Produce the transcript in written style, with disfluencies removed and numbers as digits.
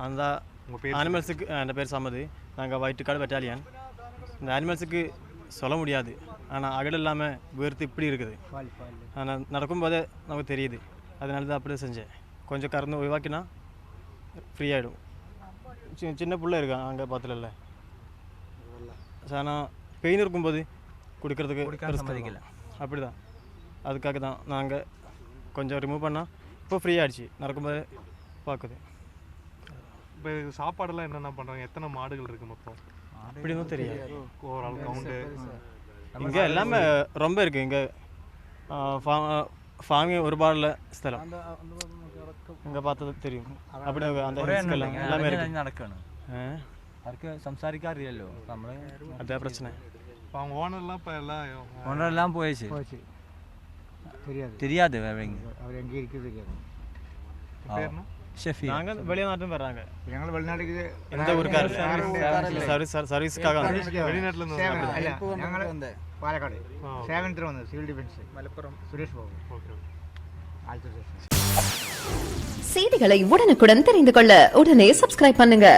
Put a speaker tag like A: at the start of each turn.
A: அந்த அனிமல்ஸுக்கு என் பேர் சமது. நாங்கள் வயிற்றுக்காடு பெட்டாலியன். இந்த அனிமல்ஸுக்கு சொல்ல முடியாது, ஆனால் அகடு இல்லாமல் வேர்த்து இப்படி இருக்குது. ஆனால் நடக்கும்போதே நமக்கு தெரியுது. அதனால தான் அப்படியே செஞ்சேன். கொஞ்சம் கறந்து உருவாக்கினா ஃப்ரீ ஆகிடும். சின்ன பிள்ளை இருக்கான் அங்கே பார்த்துல. ஆனால் பெயின் இருக்கும்போது கொடுக்கறதுக்கு சம்மதிக்கல. அப்படி தான், அதுக்காக தான் நாங்கள் கொஞ்சம் ரிமூவ் பண்ணால் இப்போ ஃப்ரீ ஆகிடுச்சு. நடக்கும்போது பார்க்குது.
B: இப்போ சாப்பாடெல்லாம் என்னென்ன பண்ணுறாங்க? எத்தனை மாடுகள் இருக்குது மொத்தம்?
A: அப்படின்னும் தெரியாது.
B: ஓவரால் கவுண்டு
A: இங்கே எல்லாமே ரொம்ப இருக்குது. இங்கே ஃபார்மிங் ഒരുപാടുള്ള സ്ഥലം இங்கே பார்த்தது தெரியும். அப்படி அந்த எல்லாமே
C: நடக்கணும். അവർക്ക് സംസാരിക്കാറില്ലല്ലോ നമ്മൾ.
A: അതേ പ്രശ്നം.
B: இப்போ அவங்க ஓனர்லாம் இப்போ
C: ഓണറെല്ലാം പോയേച്ച് தெரியாது
D: அவர் எங்கே இருக்குது தெரியாது.
B: பேர்னா
C: ஷெஃபி.
A: நாங்கள் வெளிநாட்டும் வர்றாங்க.
D: ഞങ്ങൾ വെളിനാട്ടിലേക്ക്
A: எந்த ஊருக்காரு സർവീസുக்காக
B: வெளிநாட்டிலேருந்து
D: ഞങ്ങൾ പാലക്കാട് സേവനത്തിന് വന്നത്. Civil defence Malappuram Suresh Babu.
B: Okay.
E: செய்திகளை உடனுக்குடன் தெரிந்து கொள்ள உடனே சப்ஸ்கிரைப் பண்ணுங்க.